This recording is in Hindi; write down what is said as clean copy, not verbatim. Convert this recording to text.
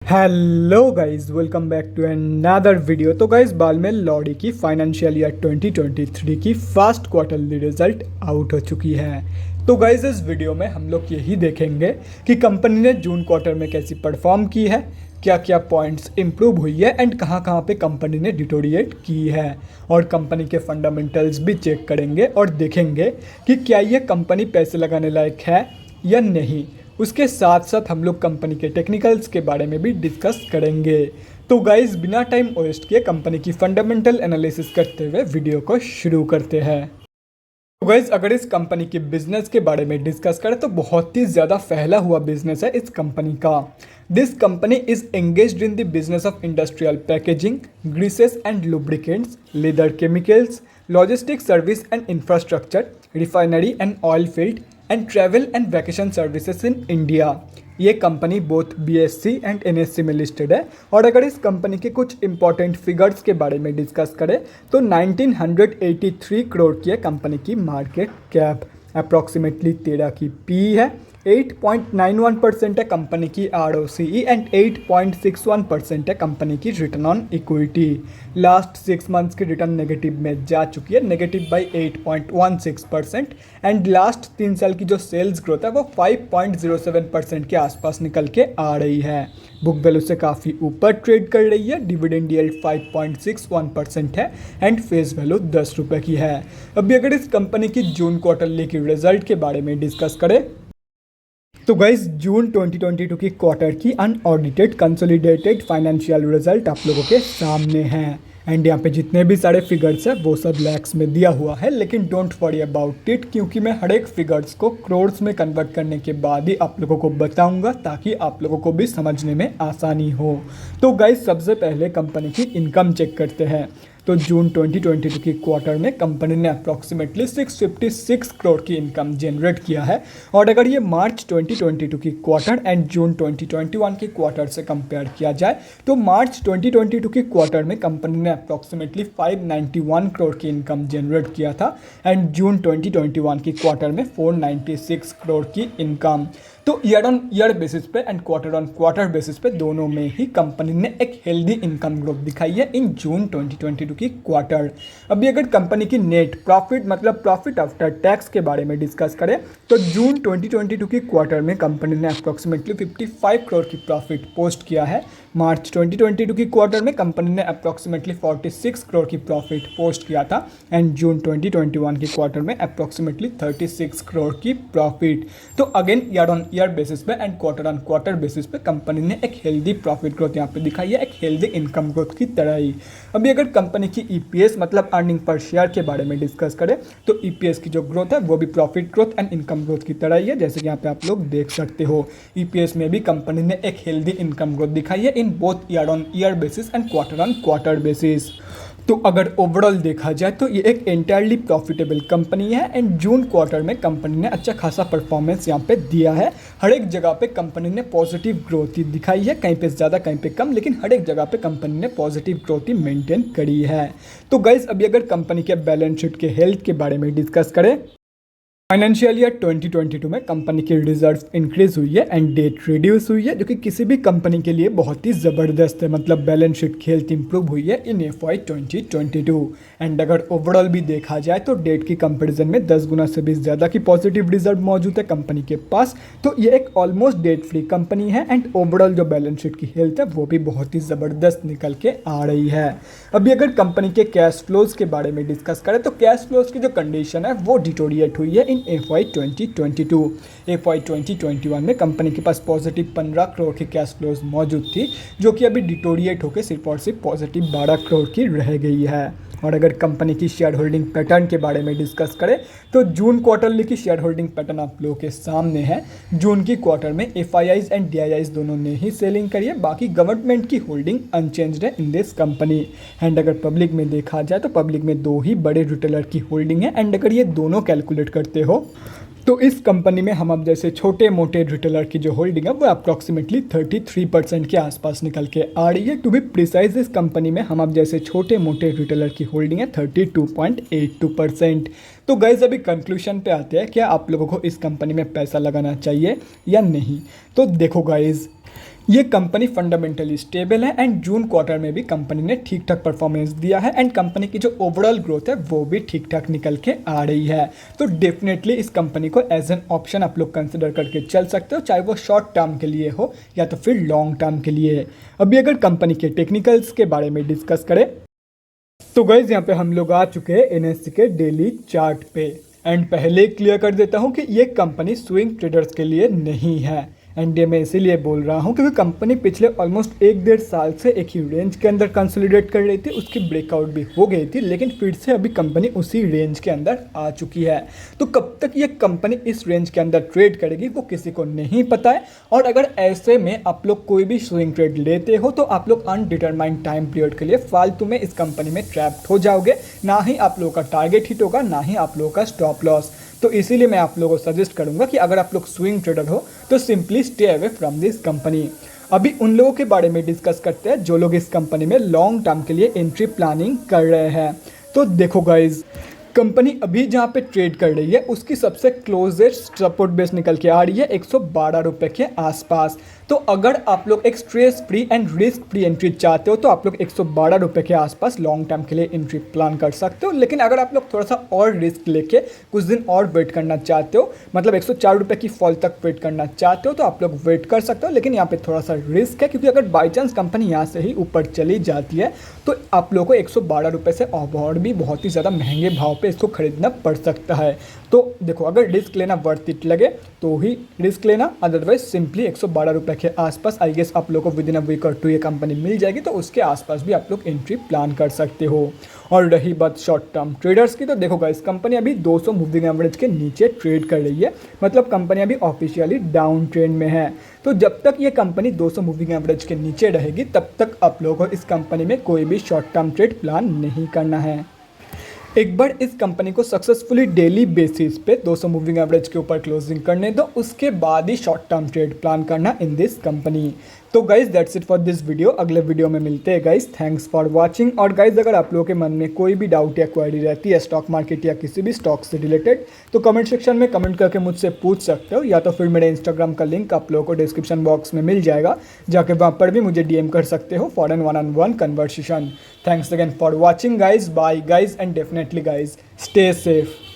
Hello guys, welcome back to another video. तो गाइस, बालमेल लॉडी की फाइनेंशियल ईयर 2023 की फर्स्ट क्वार्टरली रिजल्ट आउट हो चुकी है। तो गाइस, इस वीडियो में हम लोग यही देखेंगे कि कंपनी ने जून क्वार्टर में कैसी परफॉर्म की है, क्या क्या पॉइंट्स इंप्रूव हुई है एंड कहाँ कहाँ पे कंपनी ने डिटोरिएट की है, और कंपनी के फंडामेंटल्स भी चेक करेंगे और देखेंगे कि क्या ये कंपनी पैसे लगाने लायक है या नहीं। उसके साथ साथ हम लोग कंपनी के टेक्निकल्स के बारे में भी डिस्कस करेंगे। तो गाइस, बिना टाइम वेस्ट किए कंपनी की फंडामेंटल एनालिसिस करते हुए वीडियो को शुरू करते हैं। तो गाइस, अगर इस कंपनी के बिजनेस के बारे में डिस्कस करें तो बहुत ही ज़्यादा फैला हुआ बिजनेस है इस कंपनी का। This company is engaged in the business of industrial packaging, greases and lubricants, leather chemicals, logistic service and infrastructure, refinery and oil field and travel and vacation services in India. ये company both BSE and NSE में लिस्टेड है। और अगर इस कंपनी के कुछ इंपॉर्टेंट फिगर्स के बारे में डिस्कस करें तो 1983 करोड़ की है कंपनी की मार्केट कैप, अप्रॉक्सीमेटली 13 की PE है, 8.91% है कंपनी की ROCE एंड 8.61% है कंपनी की return on equity. Last 6 months की रिटर्न नेगेटिव में जा चुकी है, नेगेटिव बाई 8.16%। एंड लास्ट 3 साल की जो सेल्स ग्रोथ है वो 5.07% के आसपास निकल के आ रही है। बुक वैल्यू से काफ़ी ऊपर ट्रेड कर रही है, डिविडेंड यील्ड 5.61% है एंड फेस वैल्यू 10 रुपये की है। अभी अगर इस कंपनी की जून क्वार्टरली की रिजल्ट के बारे में डिस्कस करें तो गाइस, जून 2022 की क्वार्टर की अनऑडिटेड कंसोलिडेटेड फाइनेंशियल रिजल्ट आप लोगों के सामने हैं। एंड यहाँ पे जितने भी सारे फिगर्स हैं वो सब लैक्स में दिया हुआ है, लेकिन डोंट वरी अबाउट इट, क्योंकि मैं हर एक फिगर्स को क्रोर्स में कन्वर्ट करने के बाद ही आप लोगों को बताऊंगा ताकि आप लोगों को भी समझने में आसानी हो। तो गाइस, सबसे पहले कंपनी की इनकम चेक करते हैं। तो जून 2022 की क्वार्टर में कंपनी ने अप्रॉक्सीमेटली 656 करोड़ की इनकम जनरेट किया है। और अगर ये मार्च 2022 की क्वार्टर एंड जून 2021 की क्वार्टर से कंपेयर किया जाए तो मार्च 2022 की क्वार्टर में कंपनी ने अप्रॉक्सीमेटली 591 करोड़ की इनकम जनरेट किया था एंड जून 2021 की क्वार्टर में 496 करोड़ की इनकम। तो ईयर ऑन ईयर बेसिस पे and quarter on quarter basis पे दोनों में ही कंपनी ने एक हेल्दी इनकम ग्रोथ दिखाई है इन जून 2022 की क्वार्टर। अभी अगर कंपनी की नेट प्रॉफिट मतलब प्रॉफिट आफ्टर टैक्स के बारे में डिस्कस करें तो जून 2022 की क्वार्टर में कंपनी ने अप्रॉक्सीमेटली 55 करोड़ की प्रॉफिट पोस्ट किया है। मार्च 2022 की क्वार्टर में कंपनी ने अप्रॉक्सीमेटली 46 करोड़ की प्रॉफिट पोस्ट किया था एंड जून 2021 की क्वार्टर में अप्रॉक्सीमेटली 36 करोड़ की प्रॉफिट। तो again year on year basis पे and quarter on quarter basis पे कंपनी ने एक हेल्दी प्रॉफिट ग्रोथ यहाँ पे दिखाई है, एक हेल्दी इनकम ग्रोथ की तरह ही। अभी अगर कंपनी की EPS मतलब अर्निंग पर शेयर के बारे में डिस्कस करें तो EPS की जो ग्रोथ है वो भी profit growth and income growth की तरह ही है, जैसे कि यहाँ पे आप लोग देख सकते हो। EPS में भी कंपनी ने एक हेल्दी इनकम ग्रोथ दिखाई है in both year on year basis and quarter on quarter basis. तो अगर ओवरऑल देखा जाए तो ये एक एंटायरली प्रॉफिटेबल कंपनी है एंड जून क्वार्टर में कंपनी ने अच्छा खासा परफॉर्मेंस यहाँ पे दिया है। हर एक जगह पे कंपनी ने पॉजिटिव ग्रोथ ही दिखाई है, कहीं पे ज़्यादा कहीं पे कम, लेकिन हर एक जगह पे कंपनी ने पॉजिटिव ग्रोथ ही मेंटेन करी है। तो गाइज, अभी अगर कंपनी के बैलेंस शीट के हेल्थ के बारे में डिस्कस करें, फाइनेंशियल ईयर 2022 में कंपनी की रिजर्व इंक्रीज हुई है एंड डेट रिड्यूस हुई है, जो कि किसी भी कंपनी के लिए बहुत ही ज़बरदस्त है। मतलब बैलेंस शीट की हेल्थ इंप्रूव हुई है इन FY 2022। एंड अगर ओवरऑल भी देखा जाए तो डेट की कंपैरिजन में 10 गुना से भी ज़्यादा की पॉजिटिव रिजर्व मौजूद है कंपनी के पास। तो ये एक ऑलमोस्ट डेट फ्री कंपनी है एंड ओवरऑल जो बैलेंस शीट की हेल्थ है वो भी बहुत ही ज़बरदस्त निकल के आ रही है। अभी अगर कंपनी के कैश फ्लोज के बारे में डिस्कस करें तो कैश फ्लोज की जो कंडीशन है वो डिटोरिएट हुई है इन FY 2022। FY 2021 में कंपनी के पास पॉजिटिव 15 करोड़ की कैश फ्लोज मौजूद थी, जो कि अभी डिटोरिएट होकर सिर्फ और सिर्फ पॉजिटिव 12 करोड़ की रह गई है। और अगर कंपनी की शेयर होल्डिंग पैटर्न के बारे में डिस्कस करें तो जून क्वार्टरली की शेयर होल्डिंग पैटर्न आप लोगों के सामने है। जून की क्वार्टर में FIIs एंड DIIs दोनों ने ही सेलिंग करी है, बाकी गवर्नमेंट की होल्डिंग अनचेंज्ड है इन दिस कंपनी। एंड अगर पब्लिक में देखा जाए तो पब्लिक में 2 ही बड़े रिटेलर की होल्डिंग है एंड अगर ये दोनों कैलकुलेट करते हो तो इस कंपनी में हम अब जैसे छोटे मोटे रिटेलर की जो होल्डिंग है वो अप्रॉक्सीमेटली 33% के आसपास निकल के आ रही है। टू बी प्रिसाइज, इस कंपनी में हम अब जैसे छोटे मोटे रिटेलर की होल्डिंग है 32.82%। तो गाइज, अभी कंक्लूजन पे आते हैं, क्या आप लोगों को इस कंपनी में पैसा लगाना चाहिए या नहीं। तो देखो गाइज, ये कंपनी फंडामेंटली स्टेबल है एंड जून क्वार्टर में भी कंपनी ने ठीक ठाक परफॉर्मेंस दिया है एंड कंपनी की जो ओवरऑल ग्रोथ है वो भी ठीक ठाक निकल के आ रही है। तो डेफिनेटली इस कंपनी को एज एन ऑप्शन आप लोग कंसिडर करके चल सकते हो, चाहे वो शॉर्ट टर्म के लिए हो या तो फिर लॉन्ग टर्म के लिए। अभी अगर कंपनी के टेक्निकल्स के बारे में डिस्कस करें तो गाइज यहाँ पे हम लोग आ चुके हैं एनएससी के डेली चार्ट पे एंड पहले क्लियर कर देता हूँ कि ये कंपनी स्विंग ट्रेडर्स के लिए नहीं है। एंड ये मैं इसीलिए बोल रहा हूँ क्योंकि कंपनी पिछले ऑलमोस्ट 1-1.5 साल से एक ही रेंज के अंदर कंसोलिडेट कर रही थी, उसकी ब्रेकआउट भी हो गई थी, लेकिन फिर से अभी कंपनी उसी रेंज के अंदर आ चुकी है। तो कब तक ये कंपनी इस रेंज के अंदर ट्रेड करेगी वो किसी को नहीं पता है। और अगर ऐसे में आप लोग कोई भी स्विंग ट्रेड लेते हो तो आप लोग अनडिटरमाइंड टाइम पीरियड के लिए फालतू में इस कंपनी में ट्रैप्ड हो जाओगे, ना ही आप लोगों का टारगेट हिट होगा, ना ही आप लोगों का स्टॉप लॉस। तो इसीलिए मैं आप लोगों को सजेस्ट करूंगा कि अगर आप लोग स्विंग ट्रेडर हो तो simply stay away from this company. अभी उन लोगों के बारे में डिस्कस करते हैं जो लोग इस कंपनी में लॉन्ग टर्म के लिए एंट्री प्लानिंग कर रहे हैं। तो देखो गाइज, कंपनी अभी जहाँ पे ट्रेड कर रही है उसकी सबसे क्लोजेस्ट सपोर्ट बेस निकल के आ रही है 112 रुपये के आसपास। तो अगर आप लोग एक stress free and risk free entry चाहते हो तो आप लोग 112 रुपये के आसपास लॉन्ग टर्म के लिए एंट्री प्लान कर सकते हो। लेकिन अगर आप लोग थोड़ा सा और रिस्क लेके कुछ दिन और वेट करना चाहते हो, मतलब 104 रुपये की फॉल तक वेट करना चाहते हो तो आप लोग वेट कर सकते हो। लेकिन यहाँ पे थोड़ा सा रिस्क है क्योंकि अगर बाई चांस कंपनी यहाँ से ही ऊपर चली जाती है तो आप लोगों को 112 रुपये से और भी बहुत ही ज़्यादा महंगे भाव पे इसको खरीदना पड़ सकता है। तो देखो, अगर रिस्क लेना वर्थ इट लगे तो ही रिस्क लेना, अदरवाइज सिंपली 112 रुपये के आसपास आई गेस आप लोगों को विद इन अ वीक और 2 ये कंपनी मिल जाएगी, तो उसके आसपास भी आप लोग एंट्री प्लान कर सकते हो। और रही बात शॉर्ट टर्म ट्रेडर्स की, तो देखो गाइस, कंपनी अभी 200 मूविंग एवरेज के नीचे ट्रेड कर रही है, मतलब कंपनी अभी ऑफिशियली डाउन ट्रेंड में है। तो जब तक ये कंपनी 200 मूविंग एवरेज के नीचे रहेगी तब तक आप लोगों को इस कंपनी में कोई भी शॉर्ट टर्म ट्रेड प्लान नहीं करना है। एक बार इस कंपनी को सक्सेसफुली डेली बेसिस पे 200 मूविंग एवरेज के ऊपर क्लोजिंग करने दो, उसके बाद ही शॉर्ट टर्म ट्रेड प्लान करना इन दिस कंपनी। तो guys that's it for this video. अगले वीडियो में मिलते हैं गाइज। Thanks for watching. और गाइज, अगर आप लोगों के मन में कोई भी डाउट या क्वेरी रहती है स्टॉक मार्केट या किसी भी स्टॉक से रिलेटेड तो कमेंट सेक्शन में कमेंट करके मुझसे पूछ सकते हो, या तो फिर मेरे इंस्टाग्राम का लिंक आप लोगों को डिस्क्रिप्शन बॉक्स में मिल जाएगा, जाके वहाँ पर भी मुझे डीएम कर सकते हो for an one on one conversation. Thanks again for watching guys. Bye guys, and definitely guys, stay safe.